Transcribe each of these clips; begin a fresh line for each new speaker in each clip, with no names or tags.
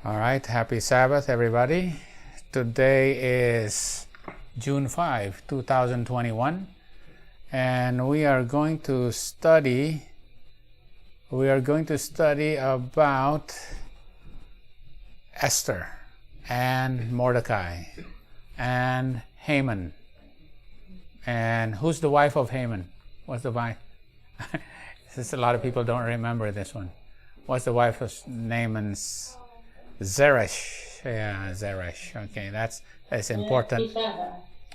All right, happy Sabbath, everybody. Today is June 5, 2021, and we are going to study about Esther and Mordecai and Haman. And who's the wife of Haman? What's the wife? Since a lot of people don't remember this one. What's the wife of Haman's? Zeresh. Yeah, Zeresh. Okay, that's important.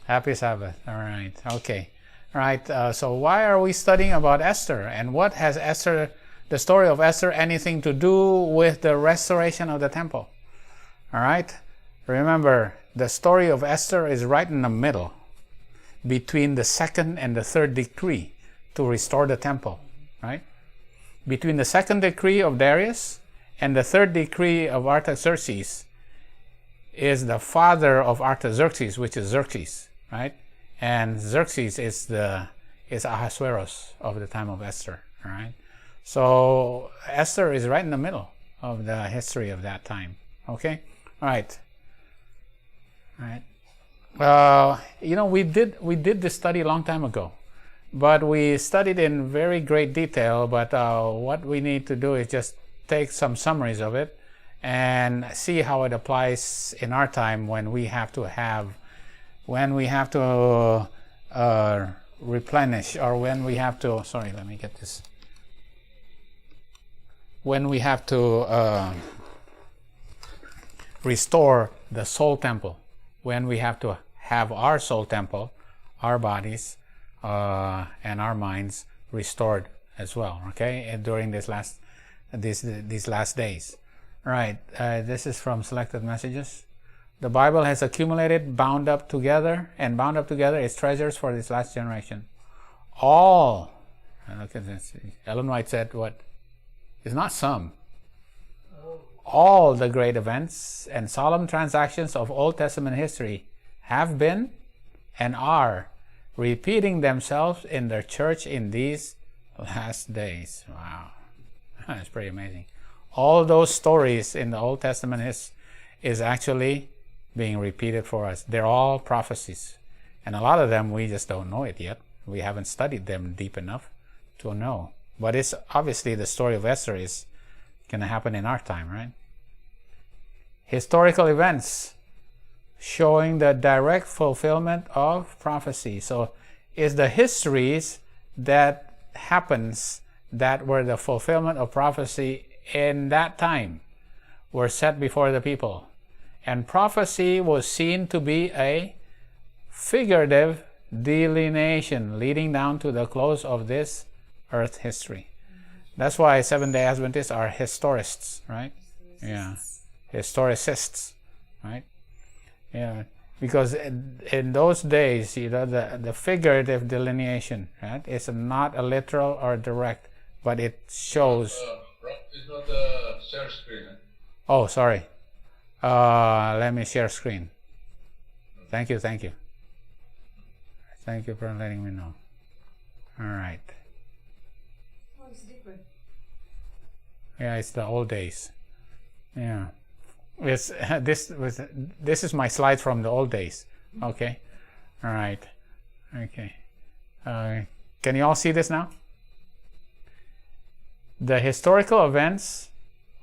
Happy Sabbath. All right. Okay. All right. So why are we studying about Esther, and what has the story of Esther, anything to do with the restoration of the temple? All right. Remember, the story of Esther is right in the middle, between the second and the third decree to restore the temple. Right. Between the second decree of Darius and the third decree of Artaxerxes is the father of Artaxerxes, which is Xerxes, right? And Xerxes is Ahasuerus of the time of Esther, all right? So Esther is right in the middle of the history of that time, okay? All right. We did this study a long time ago, but we studied in very great detail. But what we need to do is just take some summaries of it and see how it applies in our time when we have to replenish, or when we have to, when we have to restore the soul temple, when we have to have our soul temple, our bodies and our minds restored as well, okay, and during these last days. All right, this is from Selected Messages. The Bible has accumulated, bound up together its treasures for this last generation. Look at this. Ellen White said, what? It's not some. All the great events and solemn transactions of Old Testament history have been and are repeating themselves in the church in these last days. Wow. That's pretty amazing. All those stories in the Old Testament is actually being repeated for us. They're all prophecies. And a lot of them, we just don't know it yet. We haven't studied them deep enough to know. But it's obviously the story of Esther is going to happen in our time, right? Historical events showing the direct fulfillment of prophecy. So it's the histories that happens that were the fulfillment of prophecy in that time were set before the people. And prophecy was seen to be a figurative delineation leading down to the close of this earth history. That's why Seventh-day Adventists are historists, right? Yeah. Historicists, right? Yeah. Because in those days, the figurative delineation, right? It's not a literal or direct, but it shows.
It's not a share screen.
Oh, sorry. Let me share screen. Thank you. Thank you for letting me know. All right.
Oh, it's different.
Yeah, it's the old days. Yeah. This is my slides from the old days. Okay. All right. Okay. Can you all see this now? The historical events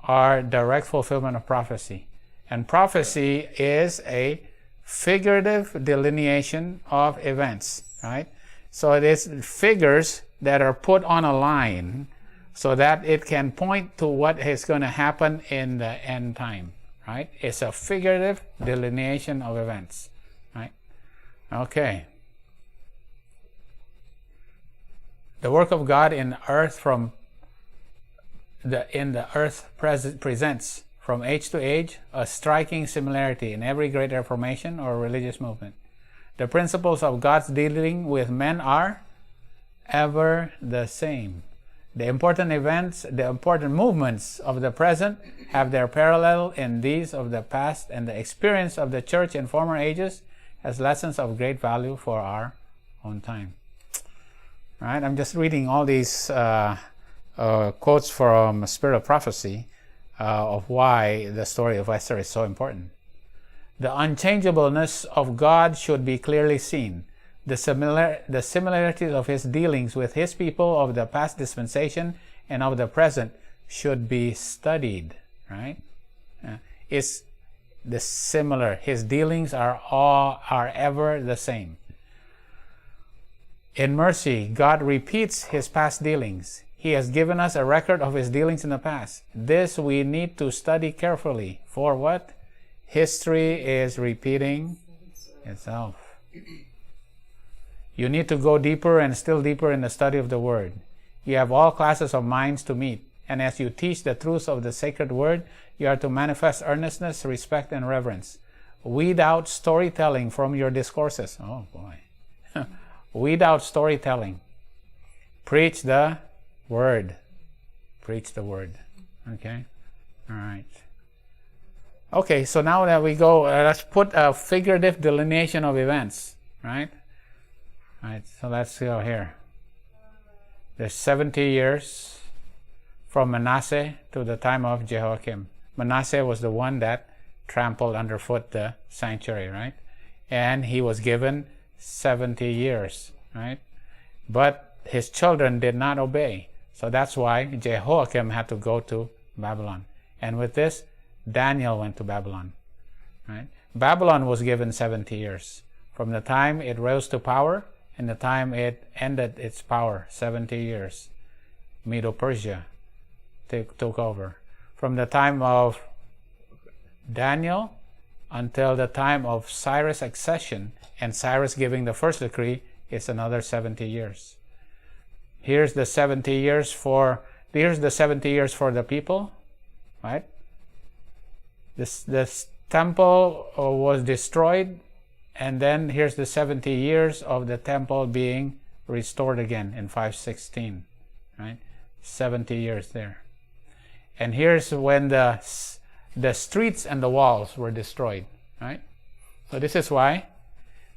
are direct fulfillment of prophecy. And prophecy is a figurative delineation of events, right? So it is figures that are put on a line so that it can point to what is going to happen in the end time, right? It's a figurative delineation of events, right? Okay. The work of God in earth presents from age to age a striking similarity in every great reformation or religious movement. The principles of God's dealing with men are ever the same. The important events, the important movements of the present have their parallel in these of the past, and the experience of the church in former ages has lessons of great value for our own time. All right, I'm just reading all these quotes from Spirit of Prophecy. of why the story of Esther is so important. The unchangeableness of God should be clearly seen. The similarities of his dealings with his people of the past dispensation and of the present should be studied, right? It's the similar. His dealings are ever the same. In mercy, God repeats his past dealings. He has given us a record of his dealings in the past. This we need to study carefully. For what? History is repeating itself. You need to go deeper and still deeper in the study of the Word. You have all classes of minds to meet, and as you teach the truths of the sacred Word, you are to manifest earnestness, respect, and reverence. Weed out storytelling from your discourses. Oh boy. Weed out storytelling. Preach the Word. Preach the Word. Okay? All right. Okay, so now that we go, let's put a figurative delineation of events, right? All right, so let's go here. There's 70 years from Manasseh to the time of Jehoiakim. Manasseh was the one that trampled underfoot the sanctuary, right? And he was given 70 years, right? But his children did not obey. So that's why Jehoiakim had to go to Babylon. And with this, Daniel went to Babylon, right? Babylon was given 70 years. From the time it rose to power and the time it ended its power, 70 years. Medo-Persia took over. From the time of Daniel until the time of Cyrus' accession and Cyrus giving the first decree is another 70 years. Here's the 70 years for the people, right? This temple was destroyed, and then here's the 70 years of the temple being restored again in 516, right? 70 years there. And here's when the streets and the walls were destroyed, right? So this is why,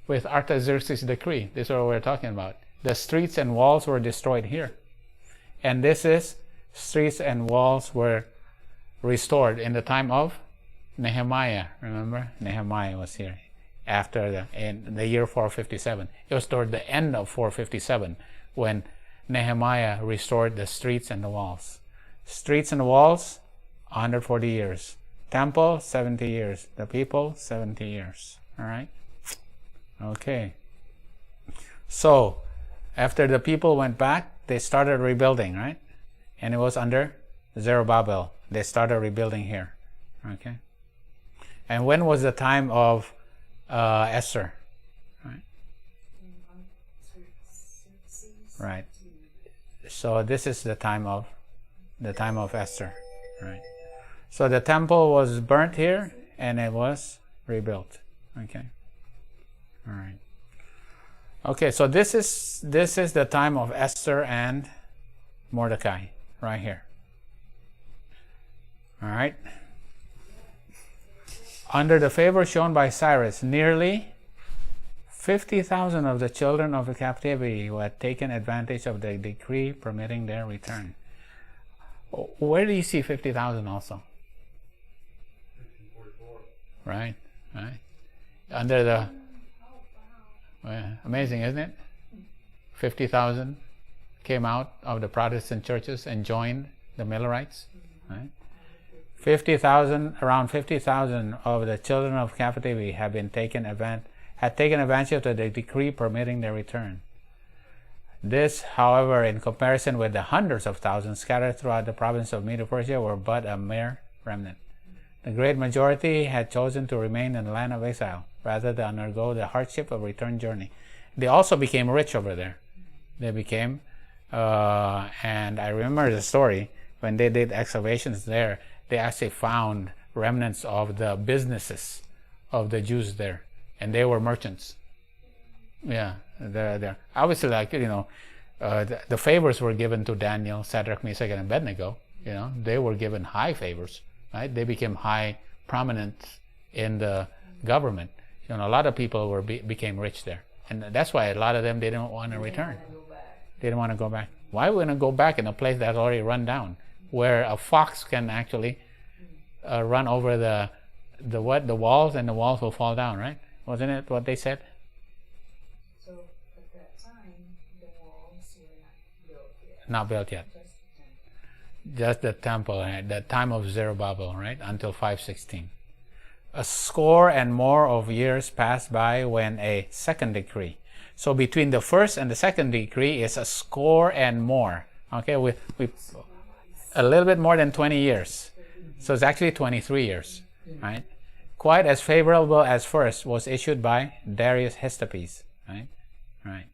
with Artaxerxes' decree, this is what we're talking about. The streets and walls were destroyed here. And this is, streets and walls were restored in the time of Nehemiah. Remember? Nehemiah was here in the year 457. It was toward the end of 457 when Nehemiah restored the streets and the walls. Streets and walls, 140 years. Temple, 70 years. The people, 70 years. All right? Okay. So, after the people went back, they started rebuilding, right? And it was under Zerubbabel. They started rebuilding here. Okay? And when was the time of Esther? Right? Right. So this is the time of Esther. Right. So the temple was burnt here and it was rebuilt. Okay. All right. Okay, so this is the time of Esther and Mordecai right here. All right. Under the favor shown by Cyrus, nearly 50,000 of the children of the captivity who had taken advantage of the decree permitting their return. Where do you see 50,000 also?
1544.
Right, right. Under the... Well, amazing, isn't it? 50,000 came out of the Protestant churches and joined the Millerites, right? 50,000, around 50,000 of the children of captivity had taken advantage of the decree permitting their return. This, however, in comparison with the hundreds of thousands scattered throughout the province of Medo-Persia, were but a mere remnant. The great majority had chosen to remain in the land of exile, rather than undergo the hardship of a return journey. They also became rich over there. They became, and I remember the story, when they did excavations there, they actually found remnants of the businesses of the Jews there, and they were merchants. Yeah, they're obviously, like, the favors were given to Daniel, Shadrach, Meshach, and Abednego. They were given high favors, right? They became high prominent in the government. A lot of people became rich there, and that's why a lot of them didn't want to return. They didn't want to go back. Why would we go back in a place that's already run down, where a fox can actually run over the walls, and the walls will fall down, right? Wasn't it what they said?
So at that time, the walls were not built yet.
Not built yet.
Just
Just the
the temple.
temple, right? The time of Zerubbabel, right? Until 516. A score and more of years passed by when a second decree. So between the first and the second decree is a score and more. Okay, we a little bit more than 20 years. So it's actually 23 years, right? Quite as favorable as first was issued by Darius Hystaspes, right? Right.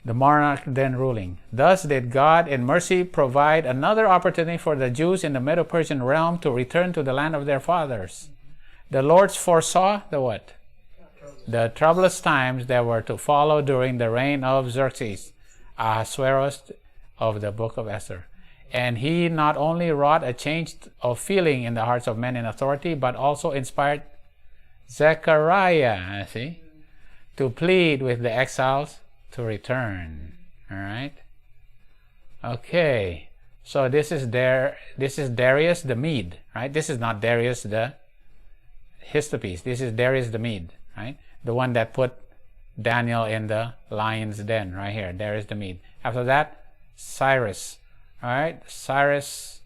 The monarch then ruling. Thus did God in mercy provide another opportunity for the Jews in the Medo-Persian realm to return to the land of their fathers. The Lord foresaw the what? The troublous times that were to follow during the reign of Xerxes, Ahasuerus of the book of Esther. And he not only wrought a change of feeling in the hearts of men in authority, but also inspired Zechariah, see, to plead with the exiles to return. All right. Okay. So this is Darius the Mede, right? This is not Darius the Hystaspes. This is Darius the Mede, right? The one that put Daniel in the lion's den, right here. Darius the Mede. After that, Cyrus. All right, Cyrus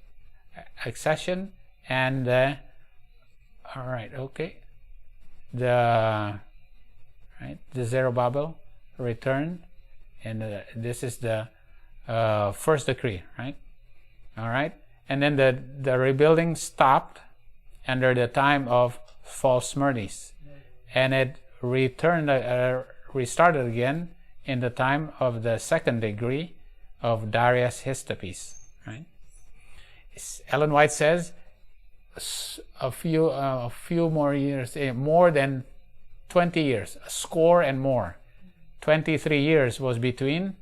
accession and all right, okay. The Zerubbabel return, and this is the first decree, right? All right, and then the rebuilding stopped under the time of false Smyrnis, and it restarted again in the time of the second decree of Darius Hystaspes, right? Ellen White says a few more years, more than 20 years, a score and more. 23 years was between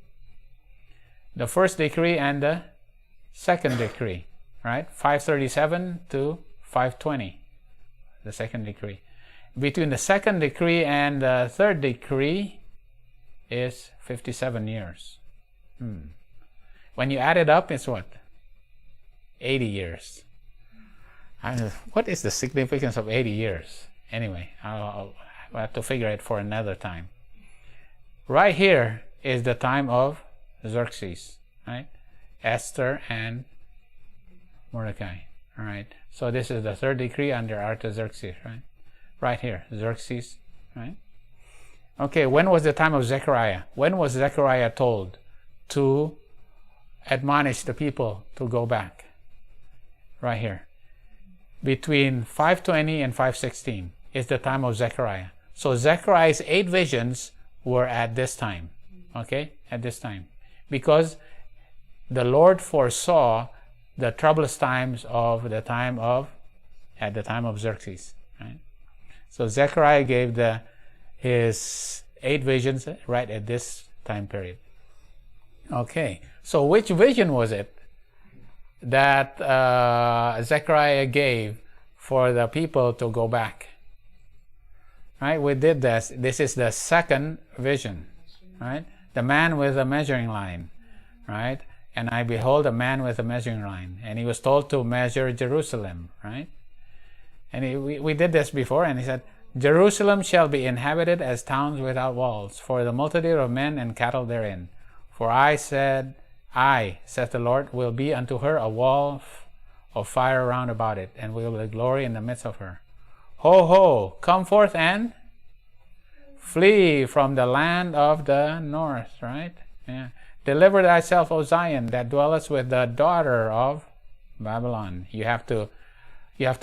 the first decree and the second decree, right? 537 to 520, the second decree. Between the second decree and the third decree is 57 years. When you add it up, it's what? 80 years. What is the significance of 80 years? Anyway, I'll have to figure it for another time. Right here is the time of Xerxes, right? Esther and Mordecai, all right? So this is the third decree under Artaxerxes, right? Right here, Xerxes, right? Okay, when was the time of Zechariah? When was Zechariah told to admonish the people to go back? Right here. Between 520 and 516 is the time of Zechariah. So Zechariah's 8 visions were at this time. Okay? At this time. Because the Lord foresaw the troublous times at the time of Xerxes. Right? So Zechariah gave his 8 visions right at this time period. Okay, so which vision was it that Zechariah gave for the people to go back? Right, we did this. This is the second vision, right? The man with a measuring line, right? And I behold a man with a measuring line, and he was told to measure Jerusalem, right? And we did this before, and he said, Jerusalem shall be inhabited as towns without walls, for the multitude of men and cattle therein. For I, saith the Lord, will be unto her a wall of fire round about it, and will glory in the midst of her. Ho, ho, come forth and flee from the land of the north, right? Yeah. Deliver thyself, O Zion, that dwellest with the daughter of Babylon. You have to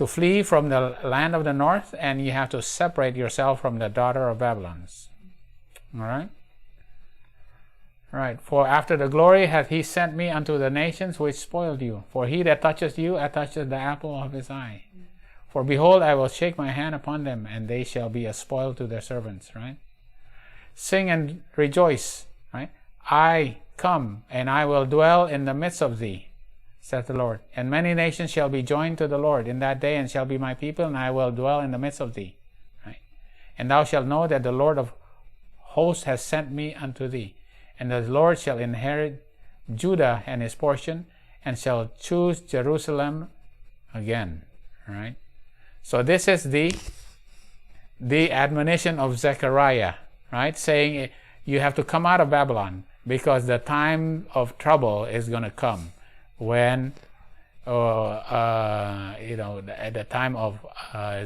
flee from the land of the north, and you have to separate yourself from the daughter of Babylon. All right? Right. For after the glory hath he sent me unto the nations which spoiled you. For he that toucheth you hath touched the apple of his eye. For behold, I will shake my hand upon them, and they shall be a spoil to their servants. Right? Sing and rejoice. Right? I come, and I will dwell in the midst of thee, saith the Lord. And many nations shall be joined to the Lord in that day, and shall be my people, and I will dwell in the midst of thee. Right? And thou shalt know that the Lord of hosts has sent me unto thee. And the Lord shall inherit Judah and his portion, and shall choose Jerusalem again. right? So this is the admonition of Zechariah, right? Saying you have to come out of Babylon because the time of trouble is going to come when, at the time of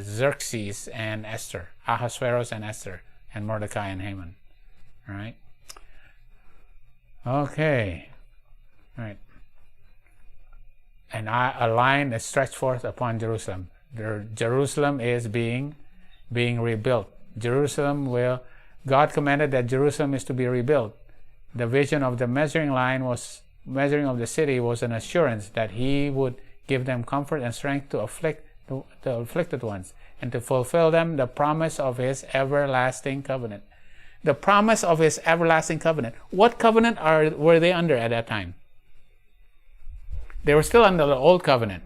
Xerxes and Esther, Ahasuerus and Esther, and Mordecai and Haman, right? Okay, right. And a line is stretched forth upon Jerusalem. Jerusalem is being rebuilt. God commanded that Jerusalem is to be rebuilt. The vision of the measuring of the city was an assurance that He would give them comfort and strength to afflict the afflicted ones, and to fulfill them the promise of His everlasting covenant. The promise of His everlasting covenant. What covenant were they under at that time? They were still under the old covenant.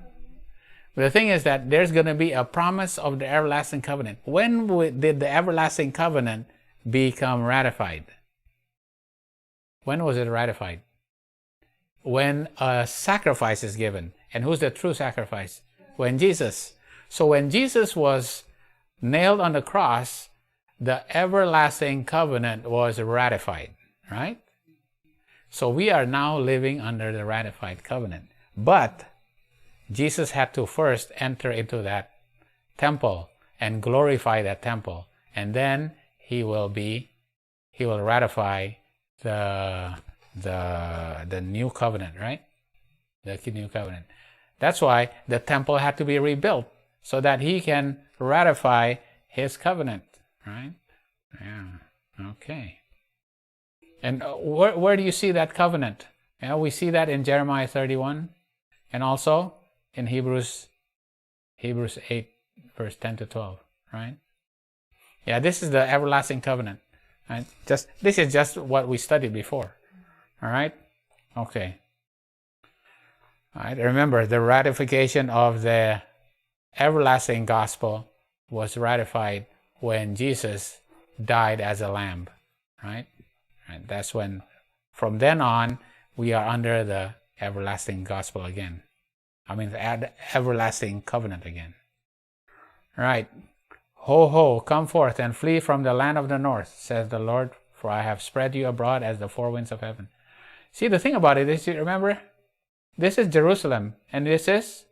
But the thing is that there's going to be a promise of the everlasting covenant. When did the everlasting covenant become ratified? When was it ratified? When a sacrifice is given. And who's the true sacrifice? When Jesus. So when Jesus was nailed on the cross, the everlasting covenant was ratified, right? So we are now living under the ratified covenant. But Jesus had to first enter into that temple and glorify that temple, and then he will ratify the new covenant, right? The new covenant. That's why the temple had to be rebuilt, so that he can ratify his covenant, right? Yeah. Okay. And where do you see that covenant? Yeah, we see that in Jeremiah 31, and also in Hebrews 8, verse 10 to 12, right? Yeah, this is the everlasting covenant. Right? This is just what we studied before. All right? Okay. All right. Remember, the ratification of the everlasting gospel was ratified when Jesus died as a lamb. Right? And that's when, from then on, we are under the everlasting gospel again. The everlasting covenant again. Right. Ho, ho, come forth and flee from the land of the north, says the Lord, for I have spread you abroad as the four winds of heaven. See, the thing about it is, you remember, this is Jerusalem, and this is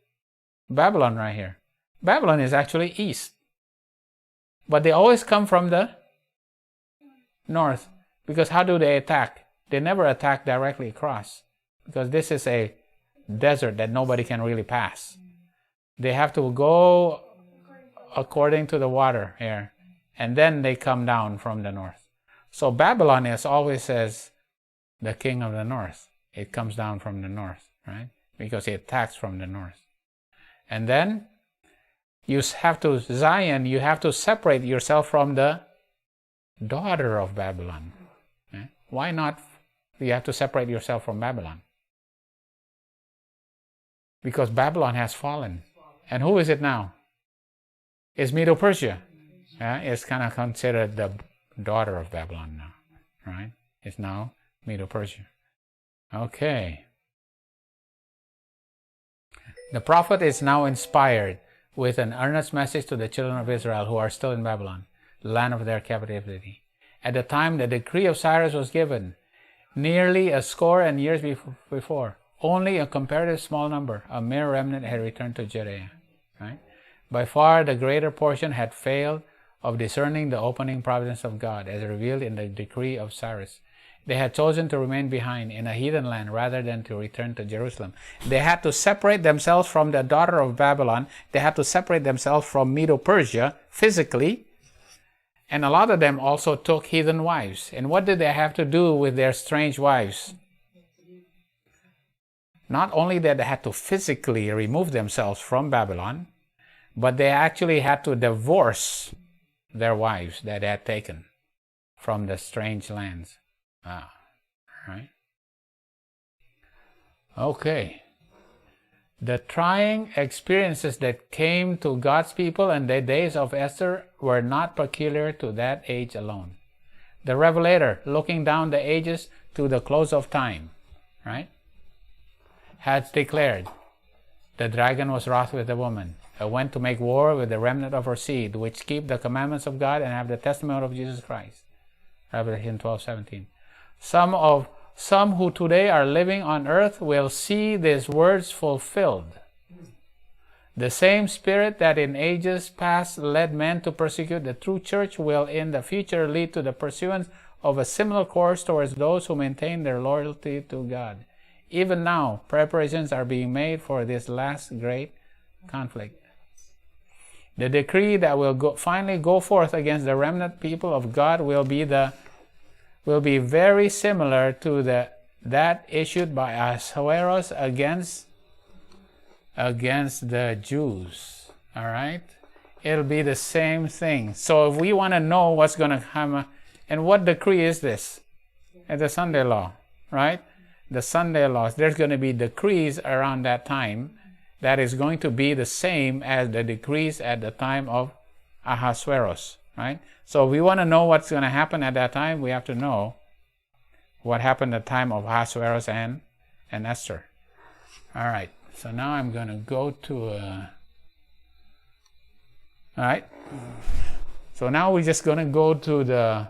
Babylon right here. Babylon is actually east. But they always come from the north, because how do they attack? They never attack directly across, because this is a desert that nobody can really pass. They have to go according to the water here, and then they come down from the north. So Babylon is always says the king of the north. It comes down from the north, right? Because it attacks from the north. And then you have to, Zion, you have to separate yourself from the daughter of Babylon. Okay? Why not? You have to separate yourself from Babylon. Because Babylon has fallen. And who is it now? It's Medo-Persia. It's kind of considered the daughter of Babylon now, right? It's now Medo-Persia. Okay. The prophet is now inspired with an earnest message to the children of Israel who are still in Babylon, the land of their captivity. At the time the decree of Cyrus was given, nearly a score and years before, only a comparative small number, a mere remnant, had returned to Judea. Right? By far the greater portion had failed of discerning the opening providence of God as revealed in the decree of Cyrus. They had chosen to remain behind in a heathen land rather than to return to Jerusalem. They had to separate themselves from the daughter of Babylon. They had to separate themselves from Medo-Persia physically. And a lot of them also took heathen wives. And what did they have to do with their strange wives? Not only that they had to physically remove themselves from Babylon, but they actually had to divorce their wives that they had taken from the strange lands. Right? Okay. The trying experiences that came to God's people in the days of Esther were not peculiar to that age alone. The Revelator, looking down the ages to the close of time, right, had declared, the dragon was wroth with the woman, went to make war with the remnant of her seed, which keep the commandments of God and have the testimony of Jesus Christ. Revelation 12:17. Some who today are living on earth will see these words fulfilled. The same spirit that in ages past led men to persecute the true church will in the future lead to the pursuance of a similar course towards those who maintain their loyalty to God. Even now, preparations are being made for this last great conflict. The decree that will finally go forth against the remnant people of God will be very similar to that issued by Ahasuerus against the Jews. All right? It'll be the same thing. So if we want to know what's going to happen, and what decree is this? It's the Sunday law, right? The Sunday laws. There's going to be decrees around that time that is going to be the same as the decrees at the time of Ahasuerus, right? So if we want to know what's going to happen at that time, we have to know what happened at the time of Ahasuerus and Esther. All right. So now I'm going to go to... all right. So now we're just going to go to the...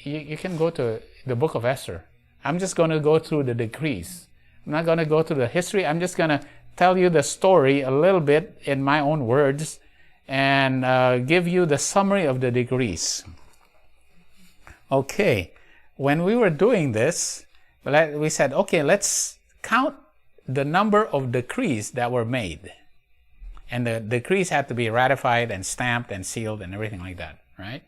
you can go to the book of Esther. I'm just going to go through the decrees. I'm not going to go through the history. I'm just going to tell you the story a little bit in my own words and give you the summary of the decrees. Okay. When we were doing this, we said, okay, let's count the number of decrees that were made. And the decrees had to be ratified and stamped and sealed and everything like that, right?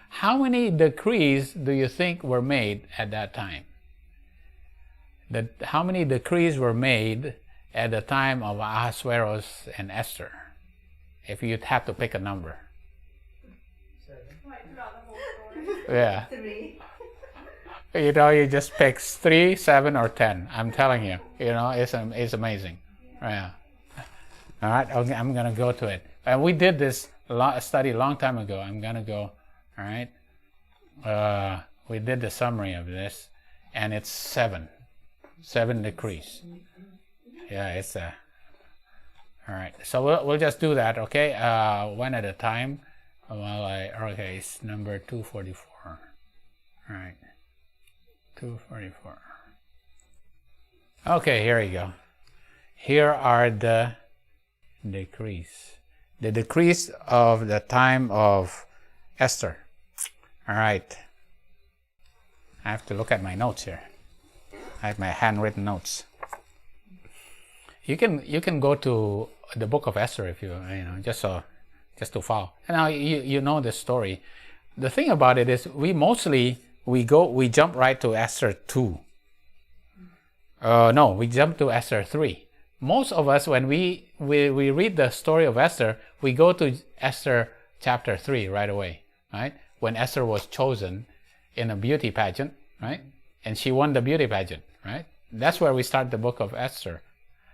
How many decrees do you think were made at that time? How many decrees were made at the time of Ahasuerus and Esther? If you'd have to pick a number.
7.
Yeah.
3.
You just pick 3, 7, or 10. I'm telling you, it's amazing. Yeah. All right, okay, I'm going to go to it. And we did this study a long time ago. I'm going to go, all right. We did the summary of this, and it's 7 decrees. Yeah, it's all right. So we'll just do that, okay? One at a time. Okay, it's number 244. All right. 244. Okay, here we go. Here are the decrees. The decrees of the time of Esther. All right. I have to look at my notes here. I have my handwritten notes. You can go to the book of Esther if you just to follow. And now you know the story. The thing about it is we jump right to Esther 2. No, we jump to Esther 3. Most of us, when we read the story of Esther, we go to Esther chapter 3 right away, right? When Esther was chosen in a beauty pageant, right? And she won the beauty pageant, right? That's where we start the book of Esther,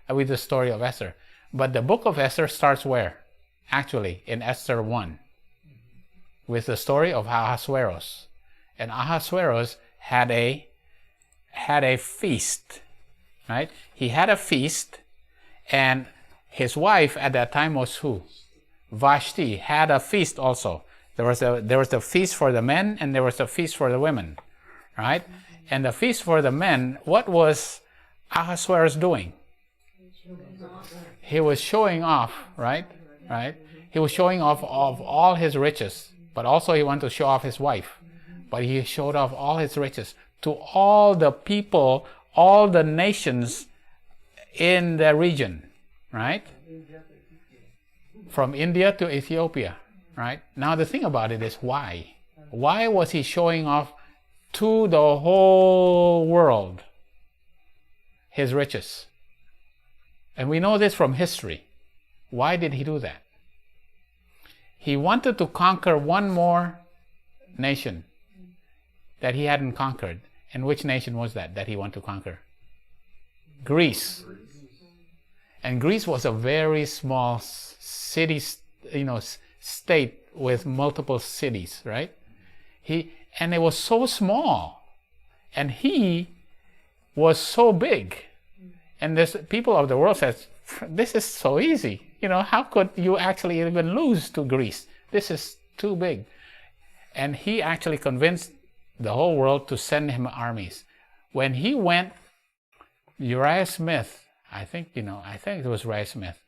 with the story of Esther. But the book of Esther starts where? Actually, in Esther 1, with the story of Ahasuerus. And Ahasuerus had a feast, right? He had a feast, and his wife at that time was who? Vashti had a feast also. There was a feast for the men, and there was a feast for the women, right? And the feast for the men, what was Ahasuerus doing? He was showing off, right? He was showing off of all his riches, but also he wanted to show off his wife. But he showed off all his riches to all the people, all the nations in the region, right? From India to Ethiopia, right? Now the thing about it is why? Why was he showing off to the whole world his riches? And we know this from history. Why did he do that? He wanted to conquer one more nation that he hadn't conquered. And which nation was that he wanted to conquer? Greece. And Greece was a very small city, state with multiple cities, right? And it was so small, and he was so big. And this people of the world says, this is so easy. how could you actually even lose to Greece? This is too big. And he actually convinced the whole world to send him armies. When he went, Uriah Smith, I think it was Uriah Smith,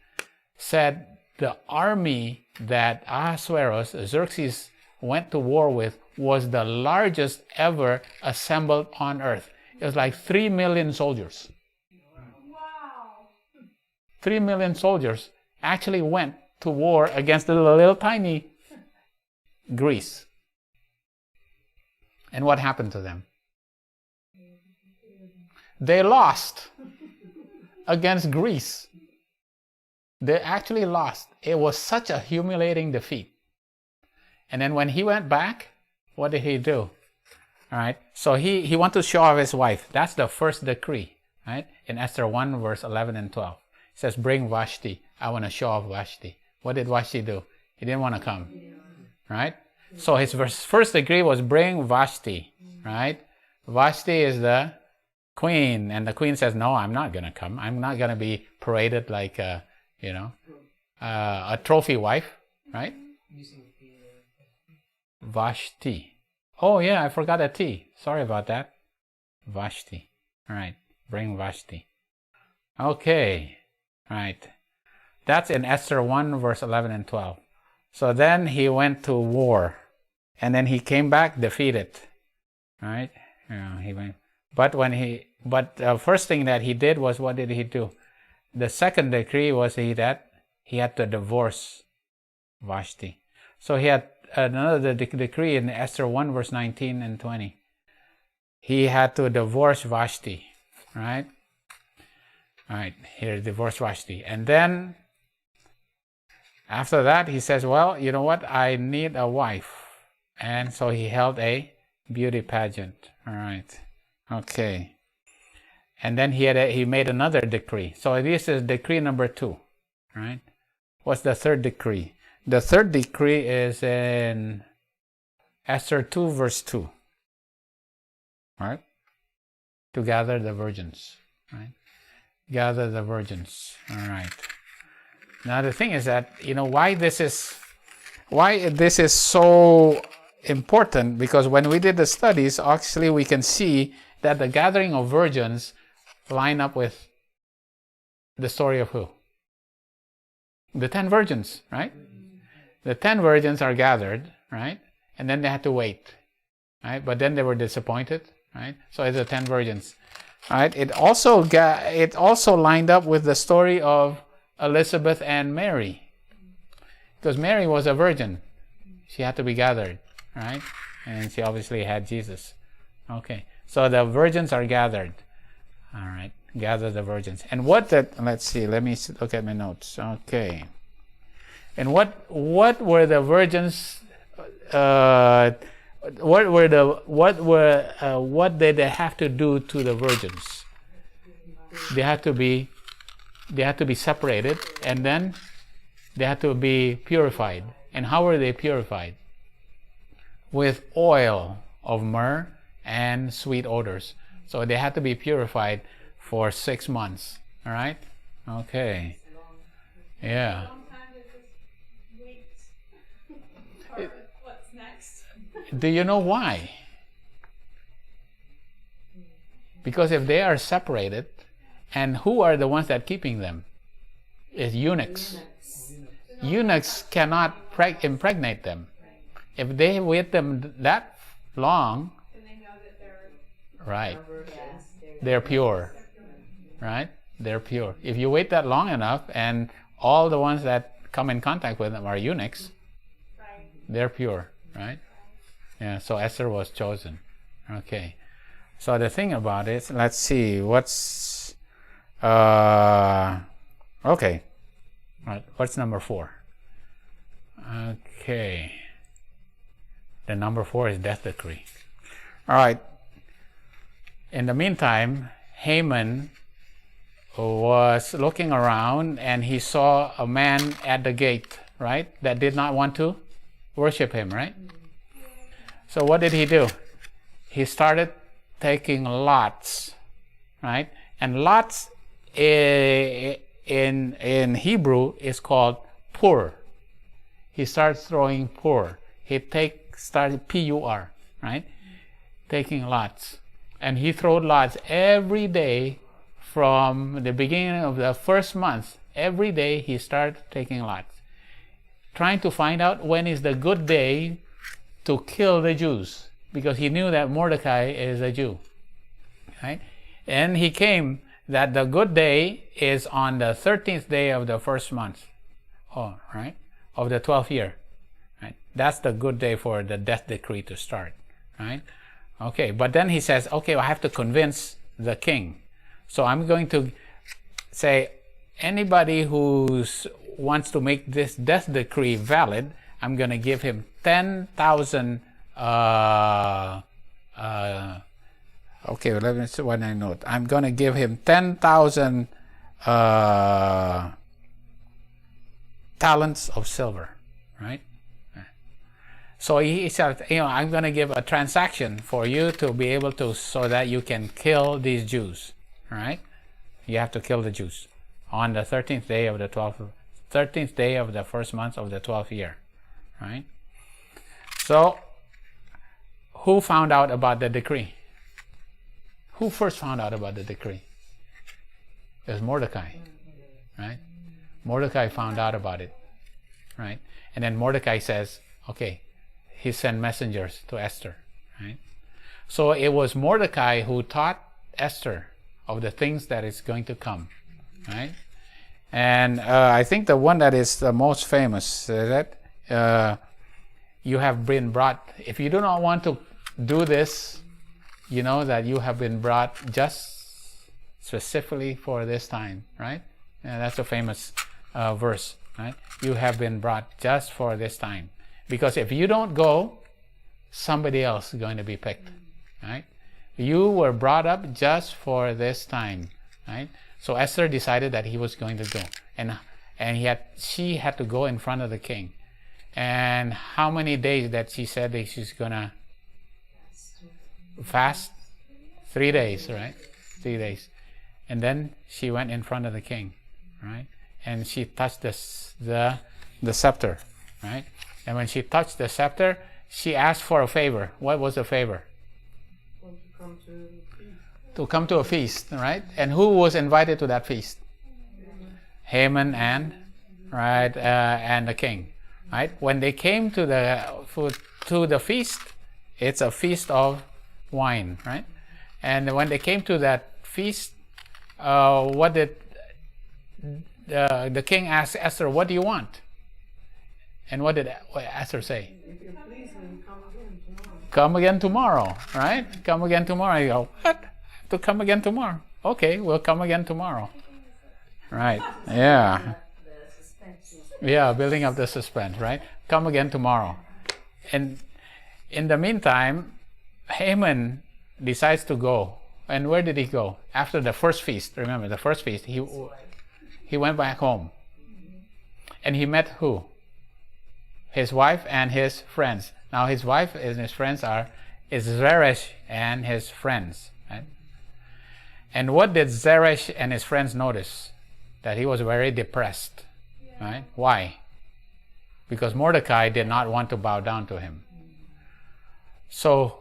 said the army that Ahasuerus, Xerxes, went to war with was the largest ever assembled on earth. It was like 3 million soldiers.
Wow.
3 million soldiers actually went to war against the little tiny Greece. And what happened to them? They lost against Greece. They actually lost. It was such a humiliating defeat. And then when he went back, what did he do? All right. So he wanted to show off his wife. That's the first decree, right? In Esther 1, verse 11 and 12. It says, bring Vashti. I want to show off Vashti. What did Vashti do? He didn't want to come, right? So his first decree was bring Vashti, right? Vashti is the queen, and the queen says, no, I'm not going to come. I'm not going to be paraded like a trophy wife, right? Vashti. Oh yeah, I forgot a T. Sorry about that. Vashti. All right, bring Vashti. Okay, all right. That's in Esther 1, verse 11 and 12. So then he went to war, and then he came back defeated. All right, he went. But the first thing that he did was, what did he do? The second decree was that he had to divorce Vashti. So he had another decree in Esther 1, verse 19 and 20. He had to divorce Vashti, right? All right, here, divorce Vashti. And then, after that, he says, well, you know what? I need a wife. And so he held a beauty pageant. All right, okay. And then he made another decree. So this is decree number 2, right? What's the third decree? The third decree is in Esther 2, verse 2. Right? To gather the virgins. Right? Gather the virgins. All right. Now the thing is that, why this is so important, because when we did the studies, actually we can see that the gathering of virgins line up with the story of who? The 10 virgins, right? The 10 virgins are gathered, right? And then they had to wait, right? But then they were disappointed, right? So it's the 10 virgins, right? It also lined up with the story of Elizabeth and Mary, because Mary was a virgin. She had to be gathered, right? And she obviously had Jesus. Okay, so the virgins are gathered. All right, gather the virgins. And let's see, let me look at my notes. Okay. And what were the virgins? What did they have to do to the virgins? They had to be separated, and then they had to be purified. And how were they purified? With oil of myrrh and sweet odors. So they had to be purified for 6 months. All right? Okay. Yeah.
What's next?
Do you know why? Because if they are separated, and who are the ones that keeping them? Is eunuchs. Eunuchs cannot impregnate them. If they wait them that long,
And they know that they're
right, they're pure, right? They're pure. If you wait that long enough, and all the ones that come in contact with them are eunuchs,
right.
they're pure, right? Yeah, so Esther was chosen. Okay. So the thing about it, let's see, what's okay. Right, what's number 4? Okay. The number 4 is death decree. All right. In the meantime, Haman was looking around, and he saw a man at the gate, right, that did not want to worship him, right? So what did he do? He started taking lots, right? And lots in Hebrew is called pur. He starts throwing pur. He started P-U-R, right? Taking lots. And he throwed lots every day from the beginning of the first month. Every day he started taking lots, trying to find out when is the good day to kill the Jews, because he knew that Mordecai is a Jew, right? And he came that the good day is on the 13th day of the first month, right, of the 12th year, right? That's the good day for the death decree to start, right? Okay, but then he says, okay, I have to convince the king. So I'm going to say, anybody who wants to make this death decree valid, I'm going to give him 10,000. Okay, let me see what I note. I'm going to give him 10,000 talents of silver, right? So he said, I'm going to give a transaction for you to be able to, so that you can kill these Jews, right? You have to kill the Jews on the 13th day of the 13th day of the first month of the 12th year, right? So, who found out about the decree? Who first found out about the decree? It was Mordecai, right? Mordecai found out about it, right? And then Mordecai says, okay, he sent messengers to Esther, right? So it was Mordecai who taught Esther of the things that is going to come, right? And I think the one that is the most famous is that you have been brought, if you do not want to do this, you know that you have been brought just specifically for this time, right? And that's a famous verse, right? You have been brought just for this time. Because if you don't go, somebody else is going to be picked, right? You were brought up just for this time, right? So Esther decided that he was going to go, and she had to go in front of the king. And how many days that she said that she's gonna fast? 3 days, right? 3 days. And then she went in front of the king, right? And she touched the scepter, right? And when she touched the scepter, she asked for a favor. What was the favor? To come to a feast, right? And who was invited to that feast? Haman and the king, right? When they came to the feast, it's a feast of wine, right? And when they came to that feast, what did the king ask Esther? What do you want? And what did Esther say?
If you please me, come again tomorrow.
Come again tomorrow, right? Come again tomorrow. You go, what? To come again tomorrow? Okay, we'll come again tomorrow. Right? Yeah. Yeah, building up the suspense, right? Come again tomorrow. And in the meantime, Haman decides to go. And where did he go? After the first feast, remember the first feast, he went back home. And he met who? His wife and his friends. Now his wife and his friends is Zeresh and his friends. Right? And what did Zeresh and his friends notice? That he was very depressed. Right? Why? Because Mordecai did not want to bow down to him. So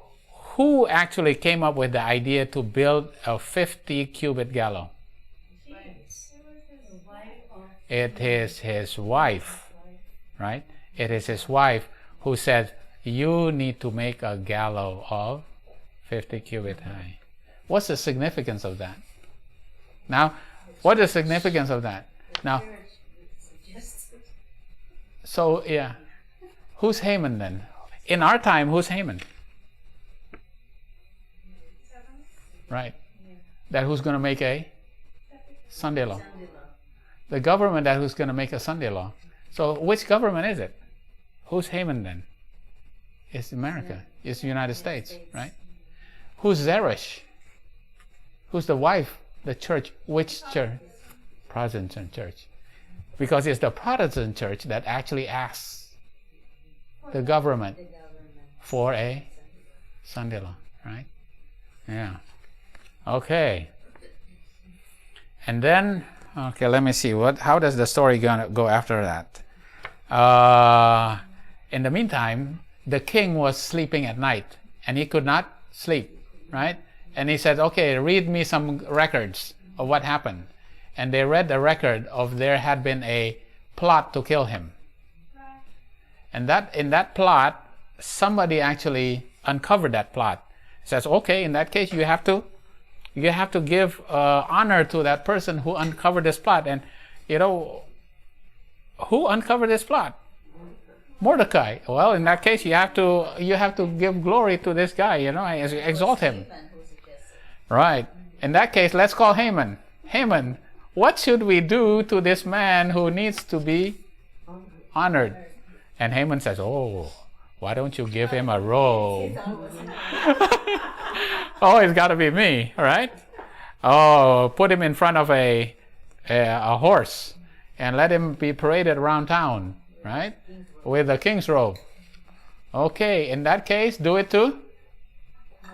who actually came up with the idea to build a 50-cubit gallows? It is his wife, right? It is his wife who said, you need to make a gallows of 50 cubits high. What's the significance of that? Now, what is the significance of that? Now, so yeah, who's Haman then? In our time, who's Haman? Right. That who's going to make a Sunday law? The government that who's going to make a Sunday law. So which government is it? Who's Haman then? It's America. It's the United States, right? Who's Zeresh? Who's the wife? The church. Which church? Protestant church. Because it's the Protestant church that actually asks the government for a Sunday law, right? Yeah. Okay. And then Okay, let me see. How does the story gonna go after that? In the meantime, the king was sleeping at night, and he could not sleep, right? And he said, okay, read me some records of what happened. And they read the record of there had been a plot to kill him. And that in that plot, somebody actually uncovered that plot. Says, okay, in that case, you have to give honor to that person who uncovered this plot. And who uncovered this plot? Mordecai. Well, in that case, you have to give glory to this guy. Exalt him. Right. In that case, let's call Haman. Haman, what should we do to this man who needs to be honored? And Haman says, oh, why don't you give him a robe? Oh, it's got to be me, right? Oh, put him in front of a horse and let him be paraded around town, right? With a king's robe. Okay, in that case, do it to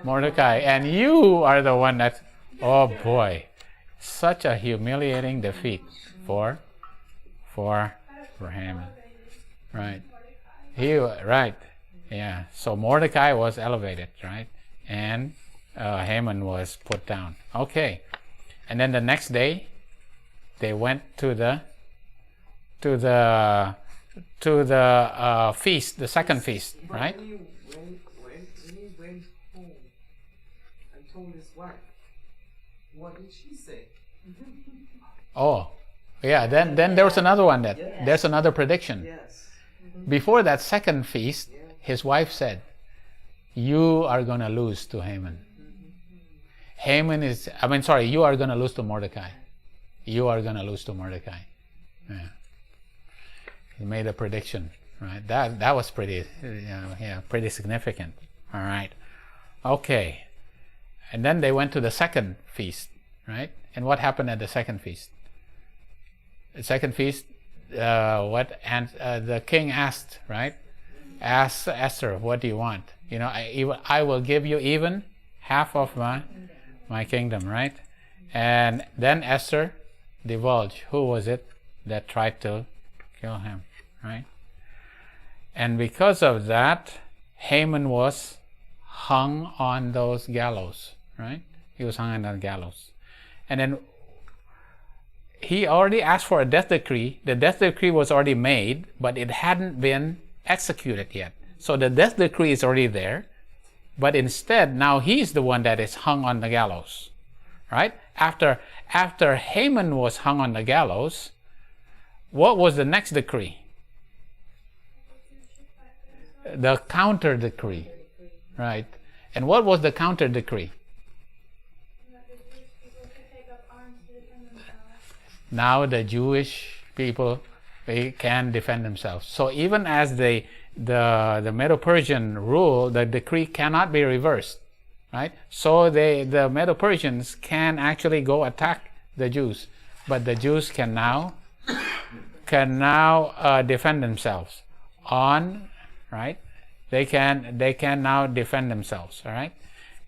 Mordecai. And you are the one that, oh boy, such a humiliating defeat for Haman. Right. Right. Yeah. So Mordecai was elevated, right? And Haman was put down. Okay. And then the next day, they went to the feast, the second feast, right?
When he went home and told his wife, what did she say?
Oh, yeah. Then there was another one there's another prediction.
Yes.
Before that second feast, his wife said, you are going to lose to Haman. You are going to lose to Mordecai. You are going to lose to Mordecai. Yeah. He made a prediction, right? That was pretty significant. All right. Okay. And then they went to the second feast, right? And what happened at the second feast? The second feast, the king asked, right? Asked Esther, what do you want? I will give you even half of my kingdom, right? And then Esther divulged who was it that tried to kill him, right? And because of that, Haman was hung on those gallows, right? He was hung on that gallows. And then he already asked for a death decree. The death decree was already made, but it hadn't been executed yet. So the death decree is already there, but instead now he's the one that is hung on the gallows, right? After Haman was hung on the gallows, what was the next decree? The counter decree, right? And what was the counter decree? Now the Jewish people, they can defend themselves. So even as the Medo-Persian rule, the decree cannot be reversed, right? So the Medo-Persians can actually go attack the Jews, but the Jews can now defend themselves right? They can now defend themselves, all right?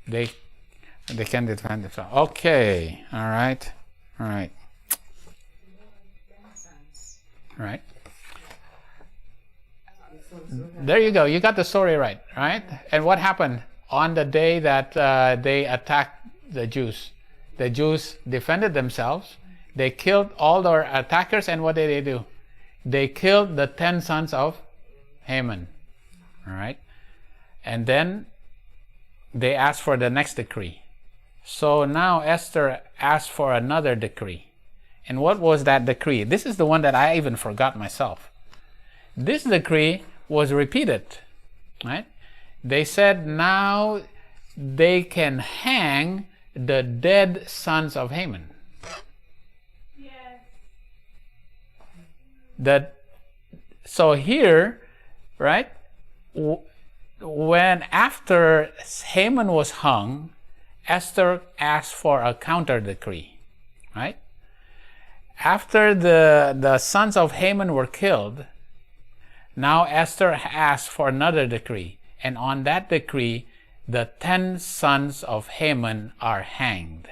They can defend themselves. Okay, all right. Right. There you go. You got the story right? And what happened on the day that they attacked the Jews? The Jews defended themselves. They killed all their attackers, and what did they do? They killed the 10 sons of Haman. All right. And then they asked for the next decree. So now Esther asked for another decree. And what was that decree? This is the one that I even forgot myself. This decree was repeated, right? They said now they can hang the dead sons of Haman.
Yes.
So here, right, when after Haman was hung, Esther asked for a counter decree, right? After the sons of Haman were killed, now Esther asked for another decree. And on that decree, the 10 sons of Haman are hanged.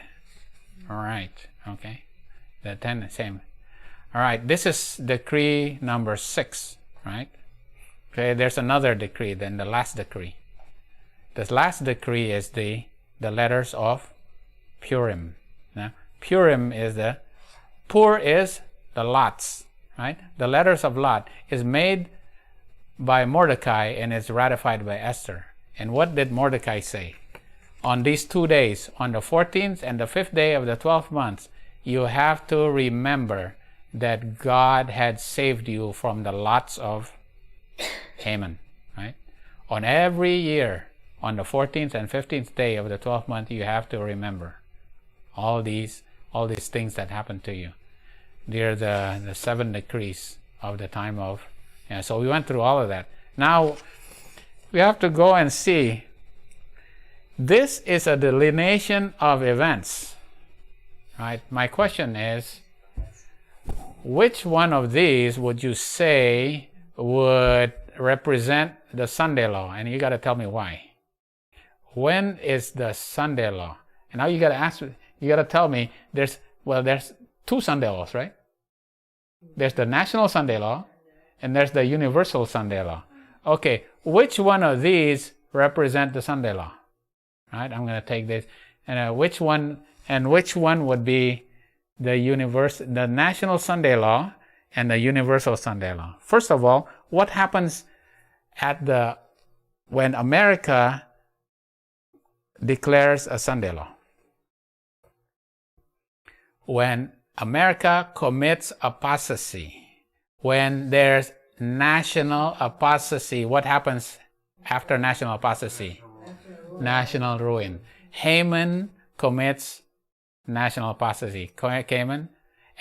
All right, okay. The 10, same. All right, this is decree number 6, right? Okay, there's another decree, then the last decree. This last decree is the letters of Purim. Now, Purim is Pur is the lots, right? The letters of lot is made by Mordecai and is ratified by Esther. And what did Mordecai say? On these 2 days, on the 14th and the 5th day of the 12th month, you have to remember that God had saved you from the lots of Haman, right? On every year, on the 14th and 15th day of the 12th month, you have to remember all these things that happened to you. They're the 7 decrees of the time of. Yeah, so we went through all of that. Now we have to go and see. This is a delineation of events, right? My question is, which one of these would you say would represent the Sunday law? And you got to tell me why. When is the Sunday law? And now you got to ask. You got to tell me. There's 2 Sunday laws, right? There's the national Sunday law, and there's the universal Sunday law. Okay, which one of these represent the Sunday law? Right, I'm going to take this, and which one would be the national Sunday law and the universal Sunday law? First of all, what happens when America declares a Sunday law? When America commits apostasy, when there's national apostasy, what happens after national apostasy? National ruin. Haman commits national apostasy. Haman,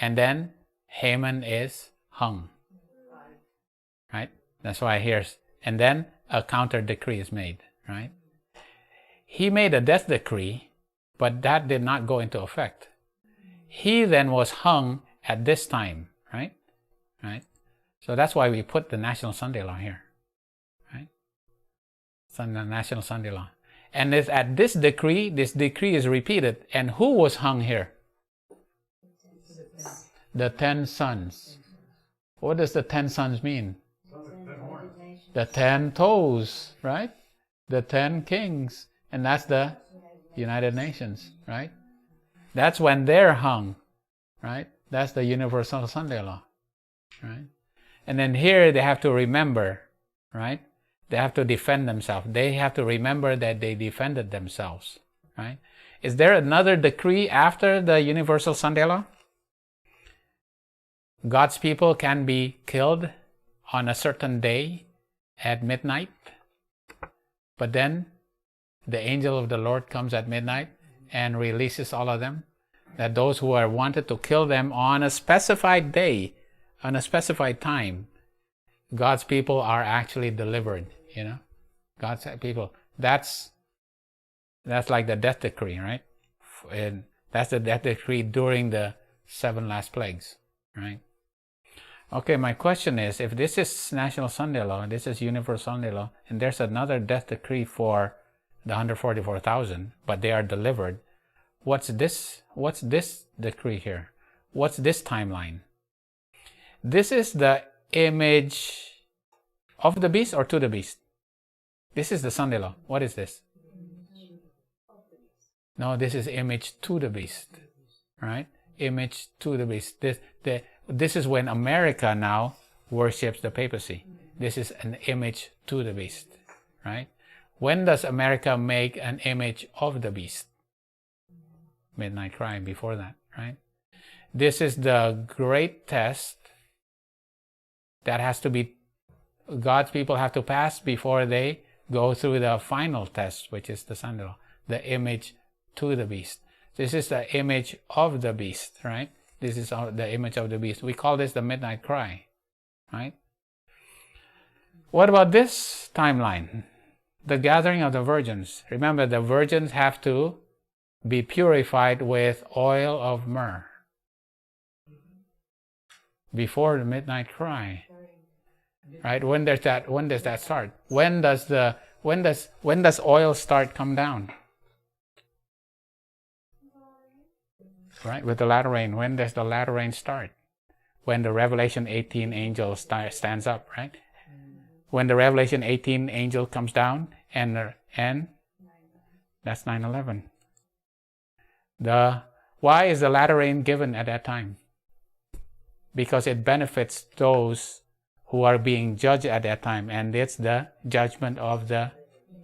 and then Haman is hung. Right? That's why here's, and then a counter decree is made. Right? He made a death decree, but that did not go into effect. He then was hung at this time. Right? Right? So that's why we put the National Sunday Law here. Right? National Sunday Law. And at this decree is repeated. And who was hung here? The 10 sons. What does the 10 sons mean? The 10 toes, right? The 10 kings. And that's the United Nations, right? That's when they're hung, right? That's the Universal Sunday Law, right? And then here they have to remember, right? They have to defend themselves. They have to remember that they defended themselves, right? Is there another decree after the Universal Sunday Law? God's people can be killed on a certain day at midnight, but then the angel of the Lord comes at midnight and releases all of them. That those who are wanted to kill them on a specified day, on a specified time, God's people are actually delivered, you know? God's people. That's like the death decree, right? And that's the death decree during the 7 last plagues, right? Okay, my question is, if this is National Sunday Law, and this is Universal Sunday Law, and there's another death decree for the 144,000, but they are delivered, what's this decree here? What's this timeline? This is the image of the beast or to the beast? This is the Sunday Law. What is this? No, this is image to the beast, right? Image to the beast. This is when America now worships the papacy. This is an image to the beast, right? When does America make an image of the beast? Midnight cry before that, right? This is the great test that has to be, God's people have to pass before they go through the final test, which is the Sunday Law, the image to the beast. This is the image of the beast, right? This is the image of the beast. We call this the midnight cry, right? What about this timeline? The gathering of the virgins. Remember, the virgins have to be purified with oil of myrrh before the midnight cry, right? When does that start? When does oil start come down? right? With the latter rain. When does the latter rain start? When the Revelation 18 angel stands up, right? When the Revelation 18 angel comes down, and that's 9/11. Why is the latter rain given at that time? Because it benefits those who are being judged at that time, and it's the judgment of the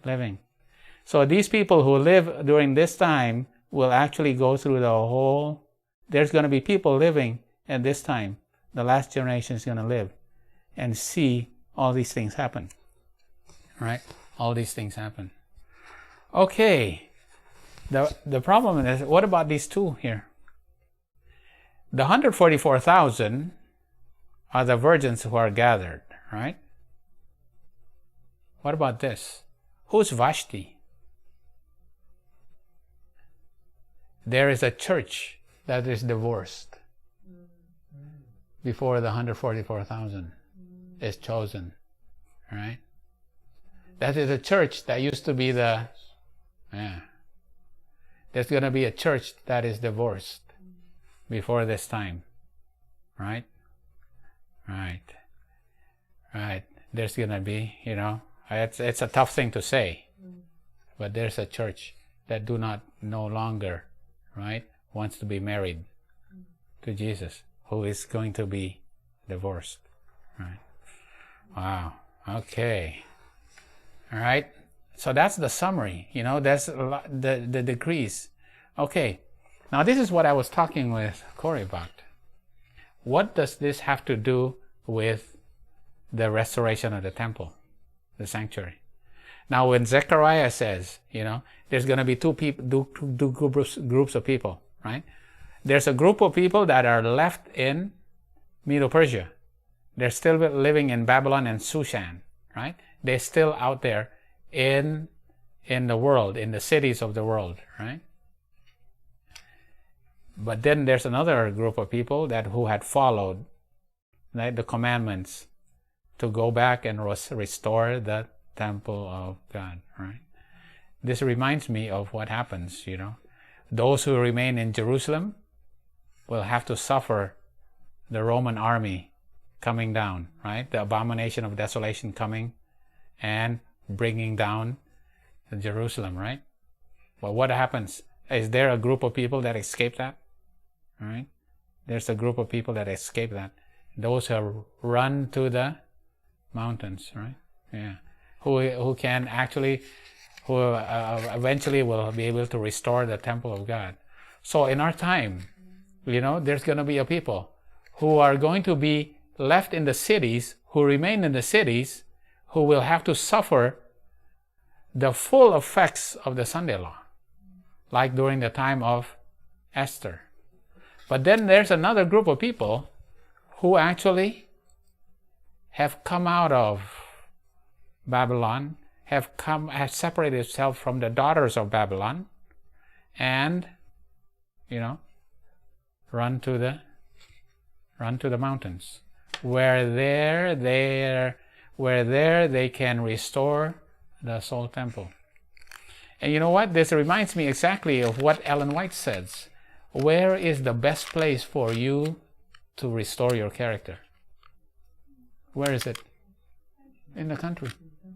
living. So these people who live during this time will actually go through the whole. There's going to be people living at this time. The last generation is going to live and see all these things happen. Right? All these things happen. Okay. The problem is, what about these two here? The 144,000 are the virgins who are gathered, right? What about this? Who's Vashti? There is a church that is divorced before the 144,000 is chosen, right? That is a church that used to be there's going to be a church that is divorced before this time, right? Right. There's going to be, it's a tough thing to say, but there's a church that no longer, right, wants to be married to Jesus, who is going to be divorced, right? Wow. Okay. All right. So that's the summary. That's the decrees. Okay. Now this is what I was talking with Corey about. What does this have to do with the restoration of the temple, the sanctuary? Now when Zechariah says, there's going to be two groups of people, right? There's a group of people that are left in Medo-Persia. They're still living in Babylon and Shushan, right? They're still out there in the world, in the cities of the world, right? But then there's another group of people who had followed, right, the commandments to go back and restore the temple of God, right? This reminds me of what happens, Those who remain in Jerusalem will have to suffer the Roman army coming down, right? The abomination of desolation coming and bringing down Jerusalem, right? But what happens? Is there a group of people that escape that? Right? There's a group of people that escape that. Those who run to the mountains, right? Yeah. Who can actually, who eventually will be able to restore the temple of God. So in our time, there's going to be a people who are going to be left in the cities, who remain in the cities, who will have to suffer the full effects of the Sunday law, like during the time of Esther. But then there's another group of people who actually have come out of Babylon, have separated themselves from the daughters of Babylon, and run to the mountains, where there they can restore the soul temple. And you know what? This reminds me exactly of what Ellen White says. Where is the best place for you to restore your character? Where is it? In the country,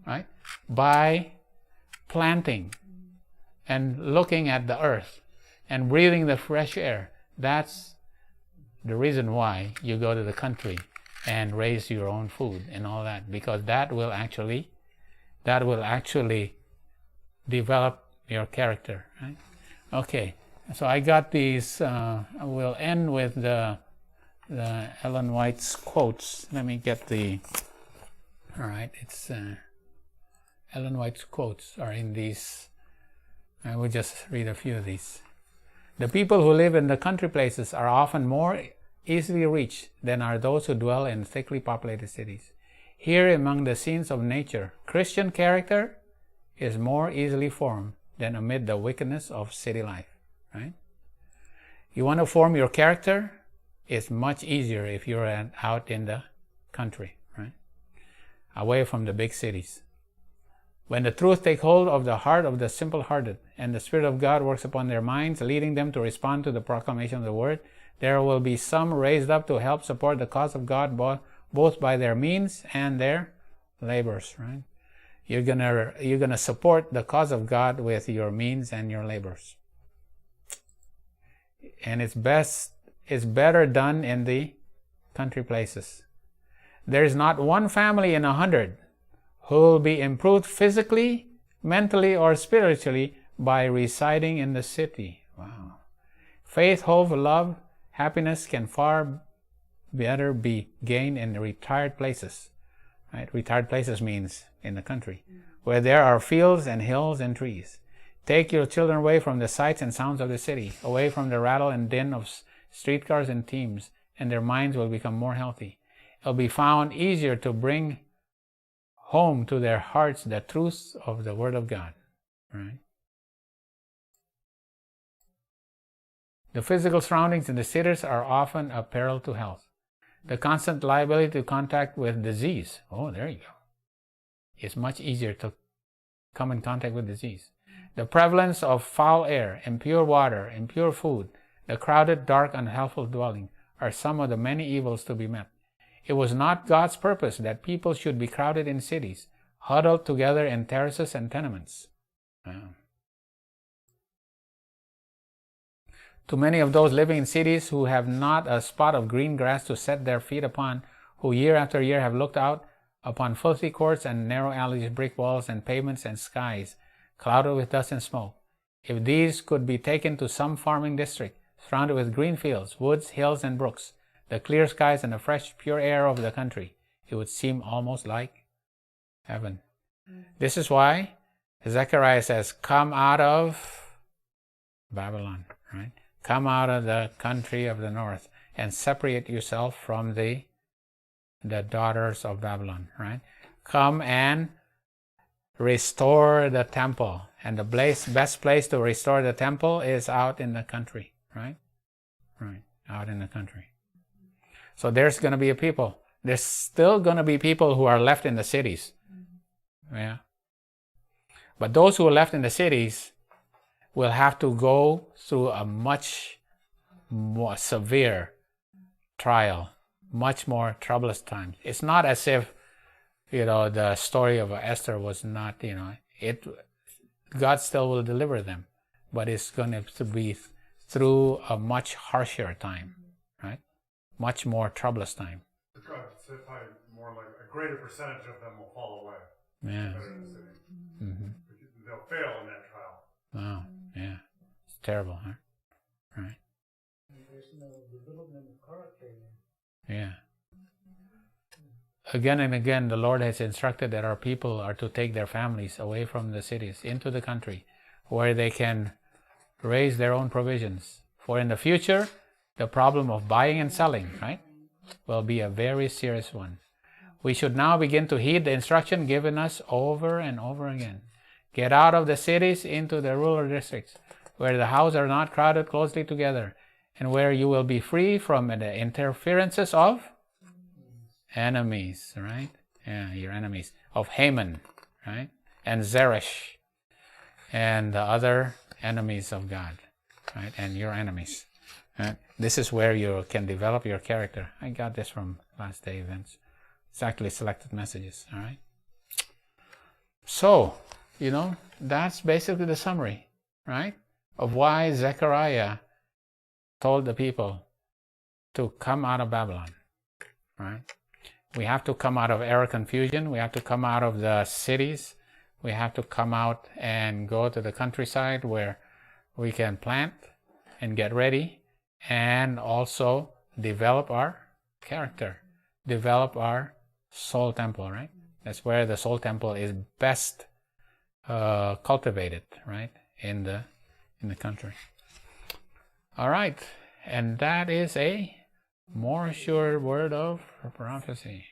right? By planting and looking at the earth and breathing the fresh air. That's the reason why you go to the country and raise your own food and all that, because that will actually develop your character, right? Okay, so I got these. We'll end with the Ellen White's quotes. Let me get the. All right, it's Ellen White's quotes are in these. I will just read a few of these. The people who live in the country places are often more easily reached than are those who dwell in thickly populated cities. Here, among the scenes of nature, Christian character is more easily formed than amid the wickedness of city life, right? You want to form your character? It's much easier if you're out in the country, right? Away from the big cities. When the truth takes hold of the heart of the simple-hearted, and the Spirit of God works upon their minds, leading them to respond to the proclamation of the Word, there will be some raised up to help support the cause of God, both by their means and their labors. Right? You're gonna support the cause of God with your means and your labors. And it's better done in the country places. There is not one family in 100 who will be improved physically, mentally, or spiritually by residing in the city. Wow. Faith, hope, love, happiness can far better be gained in retired places. Right? Retired places means in the country, where there are fields and hills and trees. Take your children away from the sights and sounds of the city, away from the rattle and din of streetcars and teams, and their minds will become more healthy. It'll be found easier to bring home to their hearts the truths of the Word of God. Right? The physical surroundings in the cities are often a peril to health. The constant liability to contact with disease. Oh, there you go. It's much easier to come in contact with disease. The prevalence of foul air, impure water, impure food, the crowded, dark, unhealthful dwelling are some of the many evils to be met. It was not God's purpose that people should be crowded in cities, huddled together in terraces and tenements. To many of those living in cities who have not a spot of green grass to set their feet upon, who year after year have looked out upon filthy courts and narrow alleys, brick walls and pavements and skies clouded with dust and smoke, if these could be taken to some farming district surrounded with green fields, woods, hills, and brooks, the clear skies and the fresh, pure air of the country, it would seem almost like heaven. This is why Zechariah says, come out of Babylon, right? Come out of the country of the north and separate yourself from the daughters of Babylon, right? Come and restore the temple. And the best place to restore the temple is out in the country, right? Right, out in the country. So there's going to be a people. There's still going to be people who are left in the cities. Yeah. But those who are left in the cities will have to go through a much more severe trial, much more troublous time. It's not as if, the story of Esther was not, God still will deliver them, but it's going to be through a much harsher time, right? Much more troublous time.
Probably more like a greater percentage of them will fall away.
Yeah.
Mm-hmm. They'll fail in that trial.
Wow. Yeah. It's terrible, huh? Right.
There's no development of character.
Yeah. Again and again, the Lord has instructed that our people are to take their families away from the cities into the country where they can raise their own provisions. For in the future, the problem of buying and selling, right, will be a very serious one. We should now begin to heed the instruction given us over and over again. Get out of the cities into the rural districts, where the houses are not crowded closely together, and where you will be free from the interferences of enemies, right? Yeah, your enemies. Of Haman, right? And Zeresh, and the other enemies of God, right? And your enemies. Right? This is where you can develop your character. I got this from Last Day Events. It's actually selected messages, all right? So, that's basically the summary, right? Of why Zechariah told the people to come out of Babylon, right? We have to come out of error confusion. We have to come out of the cities. We have to come out and go to the countryside where we can plant and get ready and also develop our character, develop our soul temple, right? That's where the soul temple is best cultivated, right? In the country. All right, and that is a more sure word of prophecy.